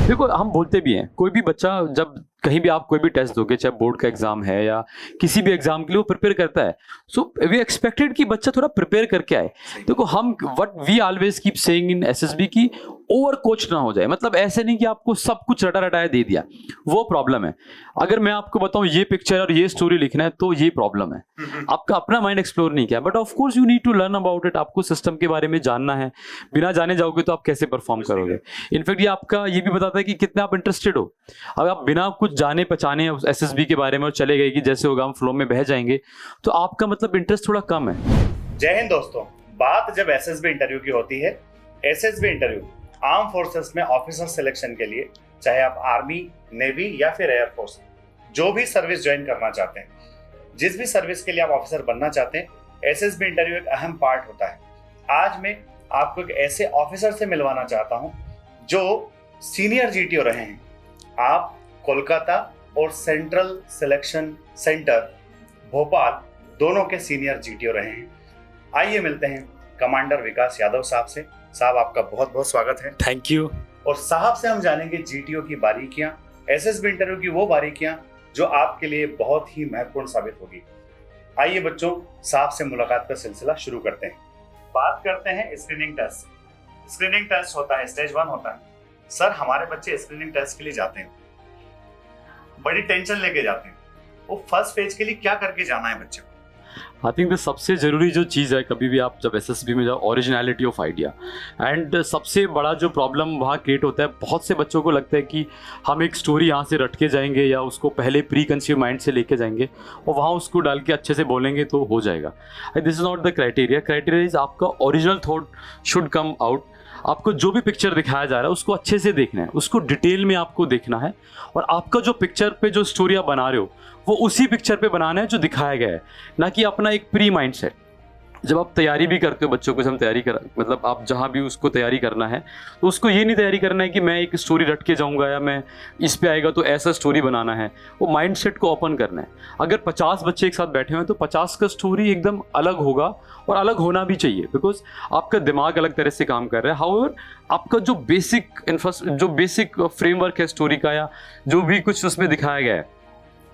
देखो हम बोलते भी हैं, कोई भी बच्चा जब कहीं भी आप कोई भी टेस्ट दोगे, चाहे बोर्ड का एग्जाम है या किसी भी एग्जाम के लिए, वो प्रिपेयर करता है। सो वी एक्सपेक्टेड कि बच्चा थोड़ा प्रिपेयर करके आए। देखो हम what we always keep saying in SSB की ओवर कोच ना हो जाए। मतलब ऐसे नहीं कि आपको सब कुछ रटा रटाया दे दिया, वो प्रॉब्लम है। अगर मैं आपको बताऊं ये पिक्चर और ये स्टोरी लिखना है तो ये प्रॉब्लम है, आपका अपना माइंड एक्सप्लोर नहीं किया। But of course you need to learn about it, आपको सिस्टम के बारे में जानना है। बिना जाने जाओगे तो आप कैसे परफॉर्म करोगे। इनफैक्ट ये आपका ये भी बताता है कि कितना आप इंटरेस्टेड हो। अगर आप बिना कुछ जाने पहचाने एसएसबी के बारे में और चले गए कि जैसे होगा हम फ्लो में बह जाएंगे, तो आपका मतलब इंटरेस्ट थोड़ा कम है। जय हिंद दोस्तों, बात जब एसएसबी इंटरव्यू की होती है, एसएसबी इंटरव्यू आर्म फोर्सेस में ऑफिसर सिलेक्शन के लिए, चाहे आप आर्मी, नेवी या फिर एयरफोर्स, जो भी सर्विस ज्वाइन करना चाहते हैं, जिस भी सर्विस के लिए आप ऑफिसर बनना चाहते हैं, एसएसबी इंटरव्यू एक अहम पार्ट होता है। आज मैं आपको एक ऐसे ऑफिसर से मिलवाना चाहता हूं जो सीनियर जीटीओ रहे हैं। आप कोलकाता और सेंट्रल सिलेक्शन सेंटर भोपाल दोनों के सीनियर जीटीओ रहे हैं। आइए मिलते हैं कमांडर विकास यादव साहब से। साहब आपका बहुत बहुत स्वागत है। Thank you. और साहब से हम जानेंगे जीटीओ की बारीकियां, एसएसबी इंटरव्यू की वो बारीकियां जो आपके लिए बहुत ही महत्वपूर्ण साबित होगी। आइए बच्चों, साहब से मुलाकात का सिलसिला शुरू करते हैं। बात करते हैं स्क्रीनिंग टेस्ट। स्क्रीनिंग टेस्ट होता है, स्टेज 1 होता है। सर हमारे बच्चे स्क्रीनिंग टेस्ट के लिए जाते हैं, बड़ी टेंशन लेके जाते हैं। वो फर्स्ट फेज के लिए क्या करके जाना है बच्चे को? आई थिंक सबसे ज़रूरी जो चीज़ है कभी भी आप जब एसएसबी में जाओ, ओरिजिनलिटी ऑफ आइडिया। एंड सबसे बड़ा जो प्रॉब्लम वहाँ क्रिएट होता है, बहुत से बच्चों को लगता है कि हम एक स्टोरी यहाँ से रट के जाएंगे या उसको पहले प्री कंसीव माइंड से लेके जाएंगे और वहाँ उसको डाल के अच्छे से बोलेंगे तो हो जाएगा। This is not the criteria. Criteria is आपका original thought should come out. आपको जो भी पिक्चर दिखाया जा रहा है उसको अच्छे से देखना है, उसको डिटेल में आपको देखना है, और आपका जो पिक्चर पे जो स्टोरी आप बना रहे हो वो उसी पिक्चर पे बनाना है जो दिखाया गया है, ना कि अपना एक प्री माइंड सेट। जब आप तैयारी भी करते हो बच्चों को, जब हम तैयारी कर मतलब आप जहाँ भी उसको तैयारी करना है तो उसको ये नहीं तैयारी करना है कि मैं एक स्टोरी रट के जाऊँगा या मैं इस पे आएगा तो ऐसा स्टोरी बनाना है। वो माइंड सेट को ओपन करना है। अगर 50 बच्चे एक साथ बैठे हुए हैं तो 50 का स्टोरी एकदम अलग होगा, और अलग होना भी चाहिए, बिकॉज आपका दिमाग अलग तरह से काम कर रहा है। हाउएवर आपका जो बेसिक फ्रेमवर्क है स्टोरी का, या जो भी कुछ उसमें दिखाया गया है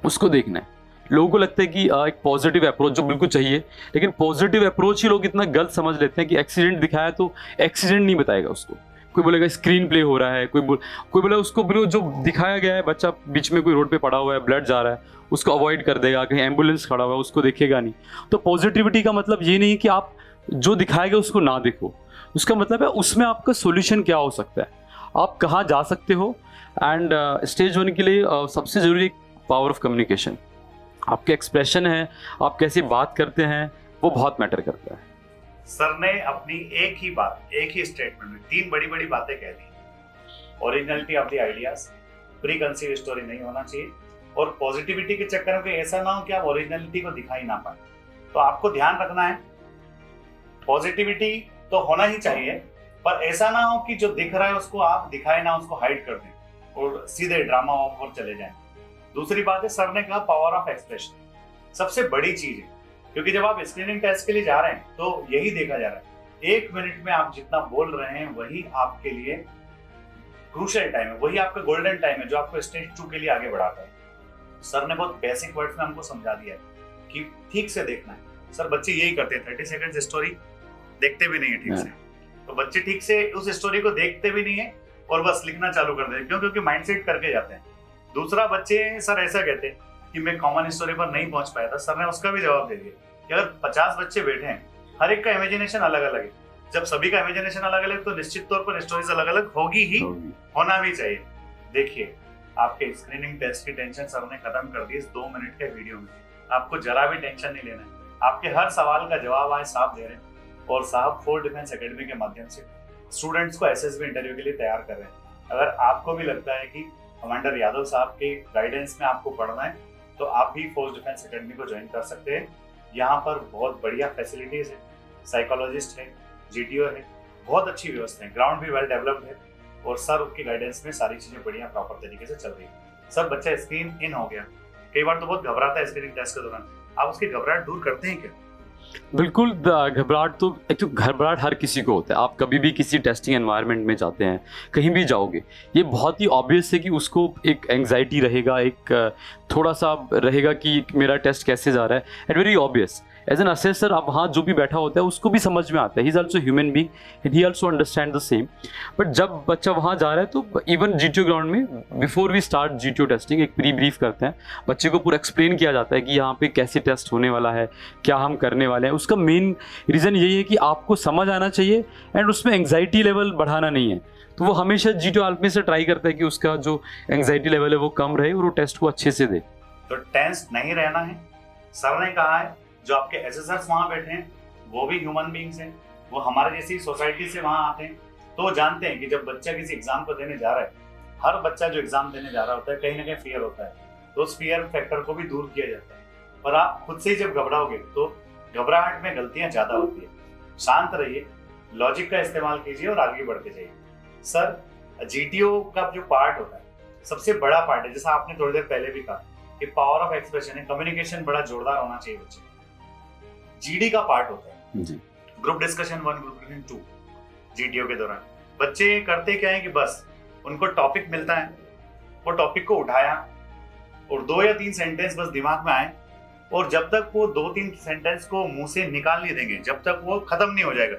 उसको देखना है। लोगों को लगता है कि एक पॉजिटिव अप्रोच जो बिल्कुल चाहिए, लेकिन पॉजिटिव अप्रोच ही लोग इतना गलत समझ लेते हैं कि एक्सीडेंट दिखाया तो एक्सीडेंट नहीं बताएगा उसको। कोई बोलेगा स्क्रीन प्ले हो रहा है, कोई बोलेगा उसको बिल्कुल जो दिखाया गया है, बच्चा बीच में कोई रोड पे पड़ा हुआ है, ब्लड जा रहा है, उसको अवॉइड कर देगा। कहीं एम्बुलेंस खड़ा हुआ है उसको देखेगा नहीं। तो पॉजिटिविटी का मतलब ये नहीं कि आप जो दिखाया गया उसको ना देखो, उसका मतलब है उसमें आपका सोल्यूशन क्या हो सकता है, आप कहाँ जा सकते हो। एंड स्टेज होने के लिए सबसे ज़रूरी पावर ऑफ कम्युनिकेशन। आपके एक्सप्रेशन है, आप कैसे बात करते हैं, वो बहुत मैटर करता है। सर ने अपनी एक ही बात, एक ही स्टेटमेंट में 3 बड़ी बड़ी बातें कह दी। Originality of the ideas, pre conceive story नहीं होना चाहिए, और पॉजिटिविटी के चक्कर में ऐसा ना हो कि आप ओरिजिनलिटी को दिखा ही ना पाए। तो आपको ध्यान रखना है, पॉजिटिविटी तो होना ही चाहिए, पर ऐसा ना हो कि जो दिख रहा है उसको आप दिखाए ना, उसको हाइड कर दें और सीधे ड्रामा पर चले जाएं। दूसरी बात है, सर ने कहा पावर ऑफ एक्सप्रेशन सबसे बड़ी चीज है, क्योंकि जब आप स्क्रीनिंग टेस्ट के लिए जा रहे हैं तो यही देखा जा रहा है 1 मिनट में आप जितना बोल रहे हैं वही आपके लिए क्रूशियल टाइम है, वही आपका गोल्डन टाइम है जो आपको स्टेज 2 के लिए आगे बढ़ाता है। सर ने बहुत बेसिक वर्ड्स में हमको समझा दिया है कि ठीक से देखना है। सर बच्चे यही करते हैं, 30 सेकंड स्टोरी देखते भी नहीं है ठीक से, तो बच्चे ठीक से उस स्टोरी को देखते भी नहीं है और बस लिखना चालू कर देते हैं। क्यों? क्योंकि माइंडसेट करके जाते हैं। दूसरा, बच्चे सर ऐसा कहते हैं कि मैं कॉमन स्टोरी पर नहीं पहुंच पाया था। सर ने उसका भी जवाब दे दिया कि अगर 50 बच्चे बैठे हैं, हर एक का इमेजिनेशन अलग अलग है। जब सभी का इमेजिनेशन अलग अलग तो निश्चित तौर पर स्टोरीज अलग अलग होगी ही, होना भी चाहिए। देखिए, आपके स्क्रीनिंग टेस्ट की टेंशन सर ने खत्म कर दी इस 2 मिनट के वीडियो में। आपको जरा भी टेंशन नहीं लेना है। आपके हर सवाल का जवाब आज साहब दे रहे हैं, और साहब फोर्स डिफेंस एकेडमी के माध्यम से स्टूडेंट्स को एसएसबी इंटरव्यू के लिए तैयार कर रहे हैं। अगर आपको भी लगता है कि कमांडर यादव साहब के गाइडेंस में आपको पढ़ना है तो आप भी फोर्स डिफेंस एकेडमी को ज्वाइन कर सकते हैं। यहाँ पर बहुत बढ़िया फैसिलिटीज है, साइकोलॉजिस्ट है, जीटीओ है, बहुत अच्छी व्यवस्था है, ग्राउंड भी वेल डेवलप्ड है, और सर उसकी गाइडेंस में सारी चीजें बढ़िया प्रॉपर तरीके से चल रही है। सर बच्चा स्क्रीन इन हो गया, कई बार तो बहुत घबराता है स्क्रीनिंग टेस्ट के दौरान, आप उसकी घबराहट दूर करते हैं क्या? बिल्कुल घबराहट तो एक तो घबराहट हर किसी को होता है। आप कभी भी किसी टेस्टिंग एनवायरनमेंट में जाते हैं, कहीं भी जाओगे, ये बहुत ही ऑब्वियस है कि उसको एक एंग्जाइटी रहेगा, एक थोड़ा सा रहेगा कि मेरा टेस्ट कैसे जा रहा है, and very obvious. As an assessor आप वहाँ जो भी बैठा होता है उसको भी समझ में आता है, he is also human being and he also understand the same. But जब बच्चा वहाँ जा रहा है तो इवन GTO ग्राउंड में before we start GTO testing एक प्री ब्रीफ करते हैं, बच्चे को पूरा एक्सप्लेन किया जाता है कि यहाँ पे कैसे टेस्ट होने वाला है, क्या हम करने वाले हैं। उसका मेन रीज़न यही है कि आपको समझ आना चाहिए एंड उसमें एंग्जाइटी लेवल बढ़ाना नहीं है। तो वो हमेशा GTO आलमी से ट्राई करता है कि उसका जो एंग्जाइटी लेवल है वो कम रहे और वो टेस्ट को अच्छे से दे। तो टेंस नहीं रहना है। सर ने कहा है जो आपके एसेसर्स वहाँ बैठे हैं वो भी ह्यूमन बींग्स हैं, वो हमारे जैसी सोसाइटी से वहाँ आते हैं, तो वो जानते हैं कि जब बच्चा किसी एग्जाम को देने जा रहा है, हर बच्चा जो एग्जाम देने जा रहा होता है कहीं ना कहीं फियर होता है, तो उस फियर फैक्टर को भी दूर किया जाता है। और आप खुद से ही जब घबराओगे तो घबराहट में गलतियां ज्यादा होती है। शांत रहिए, लॉजिक का इस्तेमाल कीजिए और आगे बढ़ते जाइए। सर, GTO का जो पार्ट होता है सबसे बड़ा पार्ट है, जैसा आपने थोड़ी देर पहले भी कहा कि पावर ऑफ एक्सप्रेशन है, कम्युनिकेशन बड़ा जोरदार होना चाहिए बच्चे। GD का पार्ट होता है जी, group discussion 1, group discussion 2। GTO के दौरान बच्चे करते क्या है कि बस उनको टॉपिक मिलता है, वो टॉपिक को उठाया और 2 या 3 सेंटेंस बस दिमाग में आए, और जब तक वो 2-3 सेंटेंस को मुंह से निकाल नहीं देंगे, जब तक वो खत्म नहीं हो जाएगा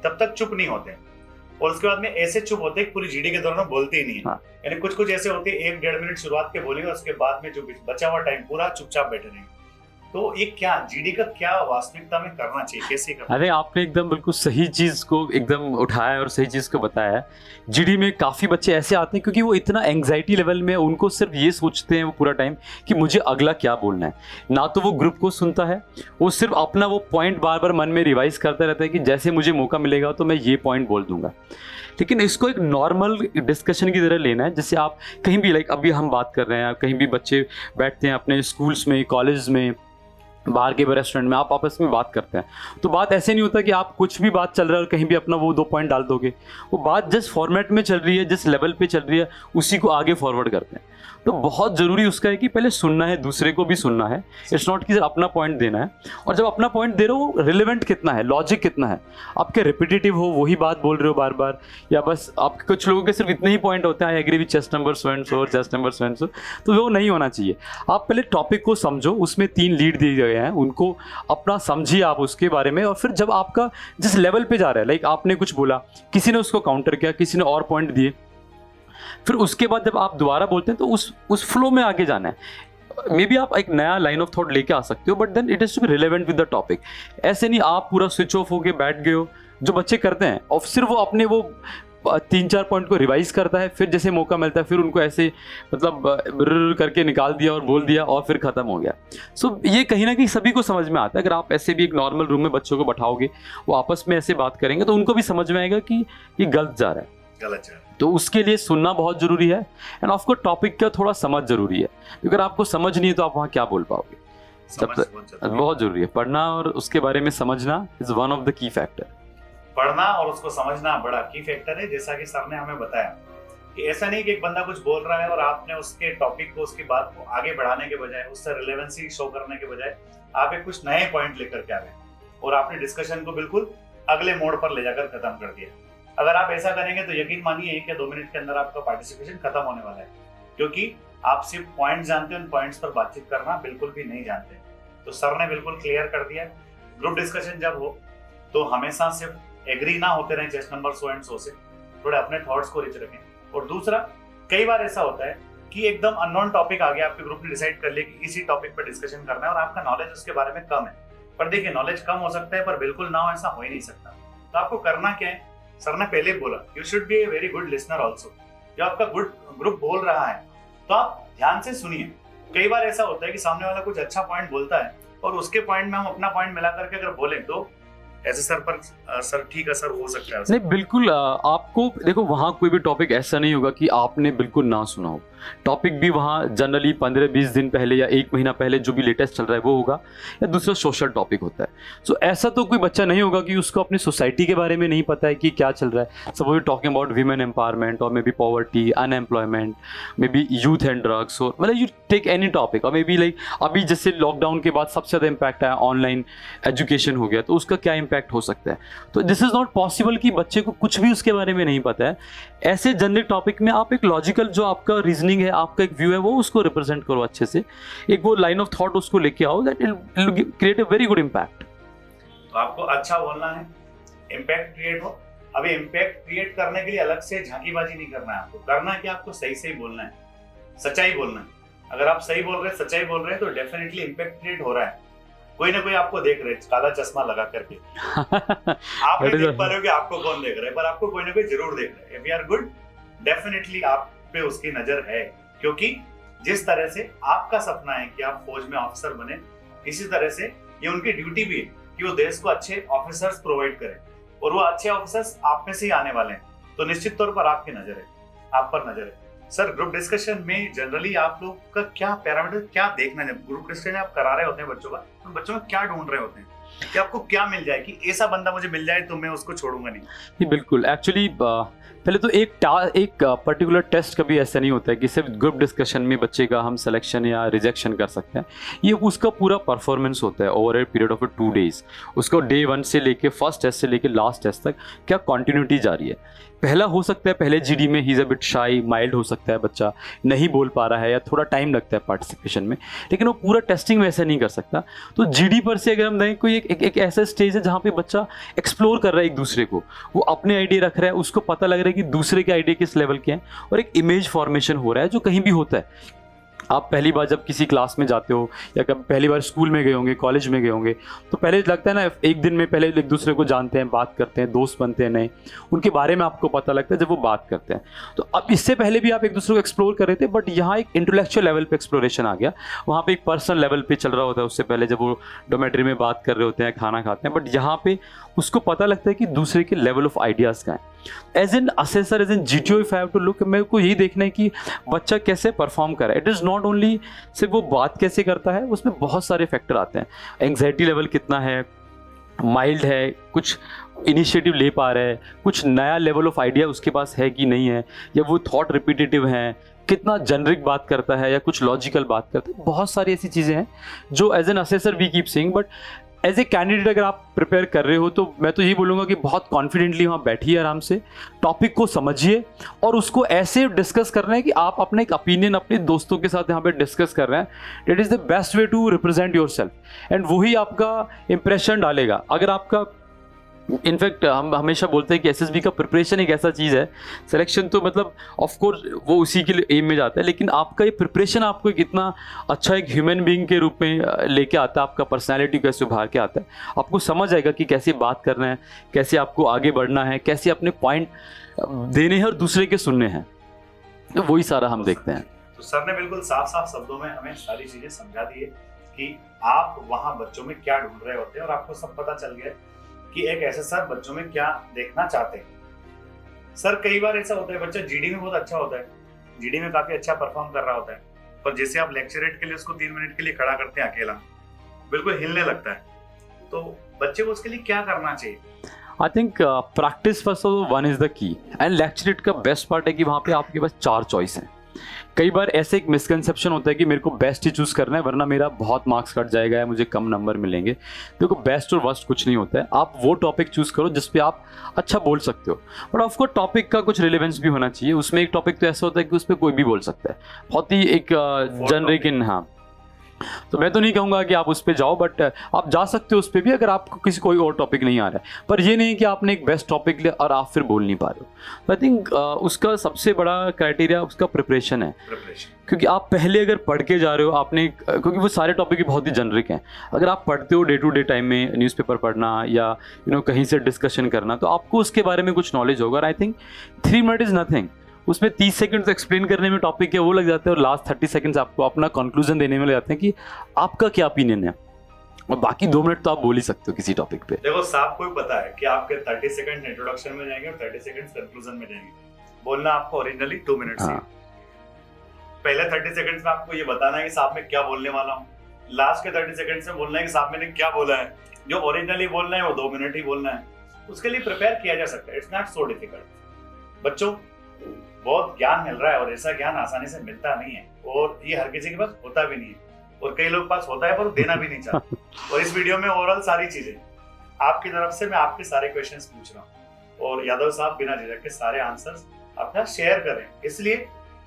तब तक चुप नहीं होते। और उसके बाद में ऐसे चुप होते हैं पूरी GD के दौरान बोलते ही नहीं है। हाँ। यानी कुछ कुछ ऐसे होते हैं 1-1.5 मिनट शुरुआत के बोलेंगे, उसके बाद में जो बचा हुआ टाइम पूरा चुपचाप बैठे रहेंगे। तो एक क्या GD का क्या वास्तविकता में करना चाहिए, कैसे करना? अरे आपने एकदम बिल्कुल सही चीज़ को एकदम उठाया और सही चीज़ को बताया है। GD में काफ़ी बच्चे ऐसे आते हैं क्योंकि वो इतना एंग्जाइटी लेवल में, उनको सिर्फ ये सोचते हैं वो पूरा टाइम कि मुझे अगला क्या बोलना है। ना तो वो ग्रुप को सुनता है, वो सिर्फ अपना वो पॉइंट बार बार मन में रिवाइज करता रहता है कि जैसे मुझे मौका मिलेगा तो मैं ये पॉइंट बोल दूंगा। लेकिन इसको एक नॉर्मल डिस्कशन की तरह लेना है, जैसे आप कहीं भी, लाइक अभी हम बात कर रहे हैं, कहीं भी बच्चे बैठते हैं अपने स्कूल्स में, कॉलेज में, बाहर के रेस्टोरेंट में, आप आपस में बात करते हैं, तो बात ऐसे नहीं होता कि आप कुछ भी बात चल रहा है और कहीं भी अपना वो 2 पॉइंट डाल दोगे। वो बात जिस फॉर्मेट में चल रही है, जिस लेवल पे चल रही है, उसी को आगे फॉरवर्ड करते हैं। तो बहुत ज़रूरी उसका है कि पहले सुनना है, दूसरे को भी सुनना है। इट्स नॉट कि अपना पॉइंट देना है, और जब अपना पॉइंट दे रहे हो वो रिलेवेंट कितना है, लॉजिक कितना है, आपके रिपीटेटिव हो, वही बात बोल रहे हो बार बार, या बस आपके कुछ लोगों के सिर्फ इतने ही पॉइंट होते हैं, I agree with chest number so and so और chest number so and so, तो वो नहीं होना चाहिए। आप पहले टॉपिक को समझो, उसमें 3 लीड दिए गए हैं, उनको अपना समझिए आप उसके बारे में, और फिर जब आपका जिस लेवल पे जा रहा है, लाइक आपने कुछ बोला, किसी ने उसको काउंटर किया, किसी ने और पॉइंट दिए, फिर उसके बाद जब आप दोबारा बोलते हैं तो उस फ्लो में आगे जाना है। मे बी आप एक नया लाइन ऑफ थॉट लेके आ सकते हो, but then it is to be relevant with the topic. ऐसे नहीं आप पूरा स्विच ऑफ होके बैठ गए हो, जो बच्चे करते हैं, और सिर्फ वो अपने वो 3-4 पॉइंट को रिवाइज करता है, फिर जैसे मौका मिलता है फिर उनको ऐसे मतलब करके निकाल दिया और बोल दिया और फिर खत्म हो गया। सो ये कहीं ना कहीं सभी को समझ में आता है। अगर आप ऐसे भी एक नॉर्मल रूम में बच्चों को बैठाओगे, वो आपस में ऐसे बात करेंगे, तो उनको भी समझ में आएगा कि ये गलत जा रहा है, गलत जा रहा है। तो उसके लिए सुनना बहुत जरूरी है, एंड ऑफ कोर्स टॉपिक का थोड़ा समझ जरूरी है। अगर आपको समझ नहीं है तो आप वहाँ क्या बोल पाओगे? बहुत जरूरी है पढ़ना, और उसके बारे में समझना is one of the key factor. पढ़ना और उसको समझना बड़ा की फैक्टर है। जैसा कि सर ने हमें बताया कि ऐसा नहीं कि एक बंदा कुछ बोल रहा है और आपने उसके टॉपिक को, उसकी बात को आगे बढ़ाने के बजाय, उससे रिलेवेंसी शो करने के बजाय आप एक कुछ नए पॉइंट लेकर के आ गए और आपने डिस्कशन को बिल्कुल अगले मोड़ पर ले जाकर खत्म कर दिया। अगर आप ऐसा करेंगे तो यकीन मानिए 1 या 2 मिनट के अंदर आपका पार्टिसिपेशन खत्म होने वाला है, क्योंकि आप सिर्फ पॉइंट जानते हैं, उन पॉइंट्स पर बातचीत करना बिल्कुल भी नहीं जानते। तो सर ने बिल्कुल क्लियर कर दिया, ग्रुप डिस्कशन जब हो तो हमेशा सिर्फ एग्री ना होते रहे चेस्ट नंबर सो एंड सो से, थोड़े अपने थॉट्स को रिच रखें। और दूसरा, कई बार ऐसा होता है कि एकदम अननोन टॉपिक आ गया, आपके ग्रुप ने डिसाइड कर लिया कि इसी टॉपिक पर डिस्कशन करना है और आपका नॉलेज उसके बारे में कम है। पर देखिए, नॉलेज कम हो सकता है पर बिल्कुल ना हो ऐसा हो ही नहीं सकता। तो आपको करना क्या है, सर ने पहले बोला, you should be a very good listener also. जब आपका गुड ग्रुप बोल रहा है तो आप ध्यान से सुनिए। कई बार ऐसा होता है कि सामने वाला कुछ अच्छा पॉइंट बोलता है और उसके पॉइंट में हम अपना पॉइंट मिला करके अगर बोलें तो ऐसे सर पर सर ठीक असर हो सकता है। नहीं बिल्कुल, आपको देखो वहाँ कोई भी टॉपिक ऐसा नहीं होगा कि आपने बिल्कुल ना सुना हो। टॉपिक भी वहाँ जनरली 15-20 दिन पहले या 1 महीना पहले जो भी लेटेस्ट चल रहा है वो होगा, या दूसरा सोशल टॉपिक होता है। सो ऐसा तो कोई बच्चा नहीं होगा कि उसको अपनी सोसाइटी के बारे में नहीं पता है कि क्या चल रहा है। Suppose we talking about women empowerment और maybe poverty, unemployment, maybe youth and drugs, और मतलब यू टेक एनी टॉपिक, और मे बी लाइक अभी जैसे लॉकडाउन के बाद सबसे ज़्यादा इम्पैक्ट आया, ऑनलाइन एजुकेशन हो गया, तो उसका क्या इम्पैक्ट हो सकता है। तो दिस इज़ नॉट पॉसिबल कि बच्चे को कुछ भी उसके बारे में नहीं पता है। ऐसे जनरल टॉपिक में आप एक लॉजिकल जो आपका रीजनिंग है, आपका एक व्यू है, वो उसको रिप्रेजेंट करो अच्छे से, एक वो लाइन ऑफ थॉट उसको लेके आओ, that will create a very good impact. तो आपको अच्छा बोलना है, इम्पैक्ट क्रिएट हो। अभी इम्पैक्ट क्रिएट करने के लिए अलग से झांकीबाजी नहीं करना है, आपको करना है कि आपको सही सही बोलना है, सच्चाई बोलना है। अगर आप सही बोल रहे हैं, सच्चाई बोल रहे हैं, तो डेफिनेटली इम्पैक्ट क्रिएट हो रहा है। कोई ना कोई आपको देख रहे हैं काला चश्मा लगा करके। आप नहीं देख पा रहे हो कि आपको कौन देख रहा है, पर आपको कोई ना कोई जरूर देख रहा है। If you are good, definitely आप पे उसकी नजर है, क्योंकि जिस तरह से आपका सपना है कि आप फौज में ऑफिसर बने, इसी तरह से ये उनकी ड्यूटी भी है कि वो देश को अच्छे ऑफिसर्स प्रोवाइड करें, और वो अच्छे ऑफिसर्स आप में से ही आने वाले हैं। तो निश्चित तौर पर आपकी नजर है, आप पर नजर है। सर, ग्रुप डिस्कशन में जनरली आप लोग का क्या पैरामीटर, क्या देखना है? ग्रुप डिस्कशन आप करा रहे होते हैं बच्चों का, तो बच्चों में क्या ढूंढ रहे होते हैं कि आपको क्या मिल जाए, कि ऐसा बंदा मुझे मिल जाए तो मैं उसको छोड़ूंगा नहीं? जी बिल्कुल। एक्चुअली पहले तो एक पर्टिकुलर टेस्ट कभी ऐसा नहीं होता है कि सिर्फ ग्रुप डिस्कशन में बच्चे का हम सिलेक्शन या रिजेक्शन कर सकते हैं। ये उसका पूरा परफॉर्मेंस होता है over a period of 2 days। उसको डे 1 से लेके फर्स्ट टेस्ट से लेके लास्ट टेस्ट तक क्या कॉन्टिन्यूटी जारी है। पहला हो सकता है पहले जीडी में ही इज़ अ बिट शाई, माइल्ड हो सकता है, बच्चा नहीं बोल पा रहा है या थोड़ा टाइम लगता है पार्टिसिपेशन में, लेकिन वो पूरा टेस्टिंग में ऐसा नहीं कर सकता। तो जीडी पर से अगर हम देखें, कोई एक ऐसा स्टेज है जहाँ पे बच्चा एक्सप्लोर कर रहा है एक दूसरे को, वो अपने आइडिया रख रहा है, उसको पता लग रहा है कि दूसरे के आइडिया किस लेवल के हैं, और एक इमेज फॉर्मेशन हो रहा है जो कहीं भी होता है। आप पहली बार जब किसी क्लास में जाते हो, या कब पहली बार स्कूल में गए होंगे, कॉलेज में गए होंगे, तो पहले लगता है ना, एक दिन में पहले एक दूसरे को जानते हैं, बात करते हैं, दोस्त बनते हैं नए, उनके बारे में आपको पता लगता है जब वो बात करते हैं। तो अब इससे पहले भी आप एक दूसरे को एक्सप्लोर कर रहे थे, बट यहाँ एक इंटेलेक्चुअल लेवल पे एक्सप्लोरेशन आ गया, वहाँ पे एक पर्सनल लेवल पे चल रहा होता है उससे पहले, जब वो डोमेट्री में बात कर रहे होते हैं, खाना खाते हैं, बट यहाँ पे उसको पता लगता है कि दूसरे के लेवल ऑफ आइडियाज़ का है। As an assessor, as an GTO, if I have to look, मेरे को यही देखना है कि बच्चा कैसे परफॉर्म कर रहा है। इट इज़ नॉट ओनली सिर्फ वो बात कैसे करता है, उसमें बहुत सारे फैक्टर आते हैं। एंग्जाइटी लेवल कितना है, माइल्ड है, कुछ इनिशिएटिव ले पा रहा है, कुछ नया लेवल ऑफ आइडिया उसके पास है कि नहीं है, या वो थॉट रिपीटेटिव है, कितना जेनरिक बात करता है या कुछ लॉजिकल बात करता है। बहुत सारी ऐसी चीज़ें हैं जो as an assessor we keep seeing. But as a candidate अगर आप प्रिपेयर कर रहे हो, तो मैं तो यही बोलूँगा कि बहुत कॉन्फिडेंटली वहाँ बैठिए, आराम से टॉपिक को समझिए, और उसको ऐसे डिस्कस करना है कि आप अपने एक ओपिनियन अपने दोस्तों के साथ यहाँ पे डिस्कस कर रहे हैं। That is the best way to represent your self, and वही आपका इंप्रेशन डालेगा। अगर आपका, इनफैक्ट हम हमेशा बोलते हैं कि एसएसबी का प्रिपरेशन एक ऐसा चीज़ है, सिलेक्शन तो मतलब ऑफ कोर्स वो उसी के लिए एम में जाता है, लेकिन आपका ये प्रिपरेशन आपको एक इतना अच्छा एक ह्यूमन बीइंग के रूप में लेके आता है, आपका पर्सनालिटी कैसे उभार के आता है, आपको समझ आएगा कि कैसे बात करना है, कैसे आपको आगे बढ़ना है, कैसे अपने पॉइंट देने हैं और दूसरे के सुनने हैं। तो वही सारा हम देखते हैं। तो सर ने बिल्कुल साफ साफ शब्दों में हमें सारी चीजें समझा दी है कि आप वहाँ बच्चों में क्या ढूंढ रहे होते हैं, और आपको सब पता चल गया कि एक ऐसे सर बच्चों में क्या देखना चाहते हैं। सर, कई बार ऐसा होता है बच्चा जीडी में बहुत अच्छा होता है, जीडी में काफी अच्छा परफॉर्म कर रहा होता है, पर जैसे आप लेक्चरेट के लिए उसको 3 मिनट के लिए खड़ा करते हैं अकेला, बिल्कुल हिलने लगता है। तो बच्चे को उसके लिए क्या करना चाहिए? I think practice first of one is the key, and lecturette का बेस्ट पार्ट है कि वहाँ पे आपके पास 4 चॉइस हैं। कई बार ऐसे एक मिसकंसेप्शन होता है कि मेरे को बेस्ट ही चूज़ करना है, वरना मेरा बहुत मार्क्स कट जाएगा या मुझे कम नंबर मिलेंगे। देखो, बेस्ट और वर्स्ट कुछ नहीं होता है, आप वो टॉपिक चूज़ करो जिस पे आप अच्छा बोल सकते हो, बट ऑफकोर्स टॉपिक का कुछ रिलेवेंस भी होना चाहिए। उसमें एक टॉपिक तो ऐसा होता है कि उस पर कोई भी बोल सकता है, बहुत ही एक जनरिक इन, हाँ। तो मैं तो नहीं कहूँगा कि आप उस पर जाओ, बट आप जा सकते हो उस पर भी, अगर आपको किसी कोई और टॉपिक नहीं आ रहा है। पर ये नहीं कि आपने एक बेस्ट टॉपिक लिया और आप फिर बोल नहीं पा रहे हो। तो आई थिंक उसका सबसे बड़ा क्राइटेरिया उसका प्रिपरेशन है, क्योंकि आप पहले अगर पढ़ के जा रहे हो आपने, क्योंकि वो सारे टॉपिक बहुत ही जनरिक हैं। अगर आप पढ़ते हो डे टू डे टाइम में, न्यूज़पेपर पढ़ना या कहीं से डिस्कशन करना, तो आपको उसके बारे में कुछ नॉलेज होगा। I think 3 minute is nothing, उसमें 30 सेकंड्स एक्सप्लेन करने में टॉपिक है वो लग जाते हैं, और लास्ट 30 सेकंड्स आपको अपना कंक्लूजन देने में लग जाते हैं कि आपका क्या ओपिनियन है, और बाकी 2 मिनट तो आप बोल ही सकते हो किसी टॉपिक पे। देखो, साहब को पता है कि आपके 30 सेकंड इंट्रोडक्शन में जाएंगे और 30 सेकंड कंक्लूजन में जाएंगे। बोलना आपको ओरिजिनली 2 मिनट्स है। पहले 30 सेकंड्स में आपको ये बताना है कि साहब मैं क्या बोलने वाला हूँ, लास्ट के 30 सेकंड्स में बोलना है कि साहब मैंने क्या बोला है। जो ओरिजिनली बोलना है वो 2 मिनट ही बोलना है, उसके लिए प्रिपेयर किया जा सकता है। It's not so difficult. बच्चों बहुत ज्ञान मिल रहा है और ऐसा ज्ञान आसानी से मिलता नहीं है, और ये हर किसी के पास होता भी नहीं है, और कई लोग पास होता है पर देना भी नहीं चाहते। और इस वीडियो में ओवरऑल सारी चीजें आपकी तरफ से मैं आपके सारे क्वेश्चंस पूछ रहा हूँ, और यादव साहब बिना झिझक के सारे आंसर्स अपना शेयर करें। इसलिए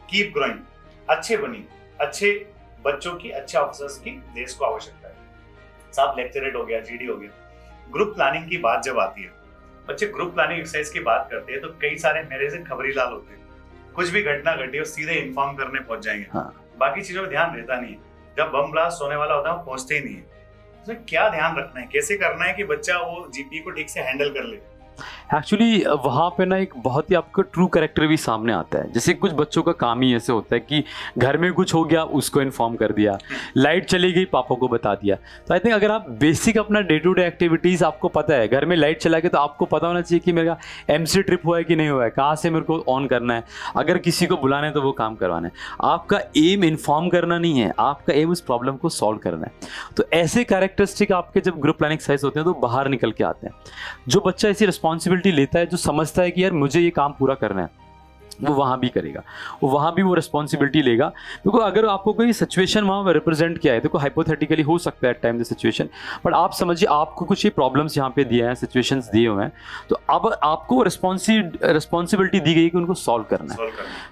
कीप ग्रोइंग, अच्छे बनिए, अच्छे बच्चों की, अच्छे ऑफिसर्स की देश को आवश्यकता है। साहब लेक्चरेट हो गया, जीडी हो गया, ग्रुप प्लानिंग की बात जब आती है, बच्चे ग्रुप प्लानिंग एक्सरसाइज की बात करते हैं तो कई सारे मेरे से खबरी लाल होते हैं, कुछ भी घटना घटी हो सीधे इन्फॉर्म करने पहुंच जाएंगे। बाकी चीजों में ध्यान रहता नहीं है। जब बम ब्लास्ट होने वाला होता है वो पहुंचते ही नहीं है। उसमें क्या ध्यान रखना है, कैसे करना है कि बच्चा वो जीपी को ठीक से हैंडल कर ले। एक्चुअली वहाँ पे ना एक बहुत ही आपका ट्रू कैरेक्टर भी सामने आता है। जैसे कुछ बच्चों का काम ही ऐसे होता है कि घर में कुछ हो गया उसको इन्फॉर्म कर दिया, लाइट चली गई पापा को बता दिया। तो आई थिंक अगर आप बेसिक अपना डे टू डे एक्टिविटीज़ आपको पता है, घर में लाइट चला गया तो आपको पता होना चाहिए कि मेरा MC ट्रिप हुआ है कि नहीं हुआ है, कहाँ से मेरे को ऑन करना है, अगर किसी को बुलाना है तो वो काम करवाना है। आपका एम इन्फॉर्म करना नहीं है, आपका एम उस प्रॉब्लम को सॉल्व करना है। तो ऐसे कैरेक्टरिस्टिक आपके जब ग्रुप प्लानिंग एक्सरसाइज होते हैं तो बाहर निकल के आते हैं। जो बच्चा ऐसी रिस्पॉन्सिबिलिटी लेता है, जो समझता है कि यार मुझे ये काम पूरा करना है, वो वहाँ भी करेगा, वो वहाँ भी वो रिस्पॉन्सिबिलिटी लेगा। देखो अगर आपको कोई सिचुएशन वहाँ रिप्रेजेंट किया है, देखो हाइपोथेटिकली हो सकता है टाइम द सिचुएशन, बट आप समझिए आपको कुछ ये प्रॉब्लम्स यहाँ पे दिए हैं, सिचुएशंस दिए हुए हैं, तो अब आपको रिस्पॉन्सिबिलिटी दी गई कि उनको सॉल्व करना है।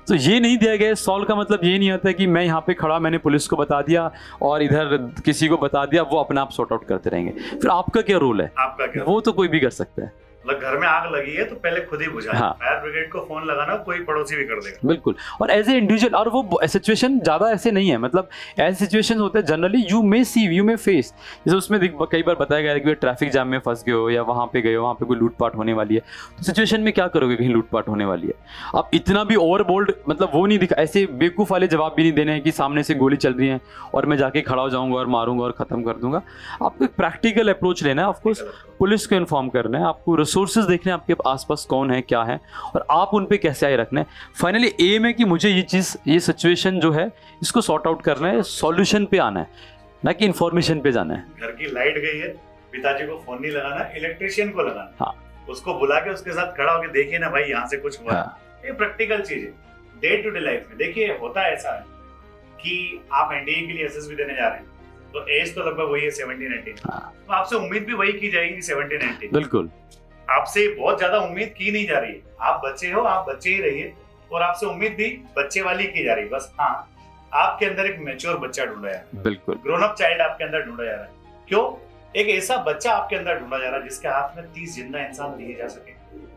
तो ये नहीं दिया गया, सॉल्व का मतलब ये नहीं होता कि मैं यहाँ पे खड़ा, मैंने पुलिस को बता दिया और इधर किसी को बता दिया, वो अपने आप सॉर्ट आउट करते रहेंगे। फिर आपका क्या रोल है? आपका क्या? वो तो कोई भी कर सकता है। मतलब घर में आग लगी है तो पहले खुद ही बुझाएं। हाँ। फायर ब्रिगेड को फोन लगाना कोई पड़ोसी भी कर देगा। बिल्कुल। और एज ए इंडिविजुअल, और वो सिचुएशन ज़्यादा ऐसे नहीं है, मतलब ऐसे सिचुएशन होते हैं जनरली यू मे फेस। जैसे उसमें कई बार बताया गया है कि ट्रैफिक जाम में फंस गए हो या वहाँ पे गए हो, वहाँ पे कोई लूटपाट होने वाली है, तो सिचुएशन में क्या करोगे? कहीं लूटपाट होने वाली है, आप इतना भी ओवरबोल्ड मतलब वो नहीं दिखा, ऐसे बेवकूफ़ वाले जवाब भी नहीं देने हैं कि सामने से गोली चल रही है और मैं जाके खड़ा हो जाऊँगा और मारूंगा और ख़त्म कर दूंगा। आपको एक प्रैक्टिकल अप्रोच लेना है। ऑफकोर्स पुलिस को इन्फॉर्म करना है, आपको रिसोर्सेज देखने हैं आपके आसपास कौन है, क्या है, और आप उन पे कैसे आए रखना है। फाइनली एम है कि मुझे ये सिचुएशन जो है इसको सॉर्ट आउट करना है, सॉल्यूशन पे आना है, ना कि इंफॉर्मेशन पे जाना है। घर की लाइट गई है, पिताजी को फोन नहीं लगाना, इलेक्ट्रिशियन को लगाना। हाँ। उसको बुला के उसके साथ खड़ा होकर देखिए ना भाई यहाँ से कुछ हुआ। हाँ। ये प्रैक्टिकल चीज है डे टू डे लाइफ में। देखिए होता ऐसा है कि आप एनडीए के लिए एसएसबी देने जा रहे हैं तो एज तो लगभग वही है 17-18। तो आपसे उम्मीद भी वही की जाएगी 17-18। बिल्कुल। आपसे बहुत ज्यादा उम्मीद की नहीं जा रही है। आप बच्चे हो, आप बच्चे ही रहिए, और आपसे उम्मीद भी बच्चे वाली की जा रही है। बस हाँ, आपके अंदर एक मैच्योर बच्चा ढूंढा जा रहा है। बिल्कुल। ग्रोन अप चाइल्ड आपके अंदर ढूंढा जा रहा है। क्यों? एक ऐसा बच्चा आपके अंदर ढूंढा जा रहा है जिसके हाथ में 30 जिंदा इंसान दिए जा सके,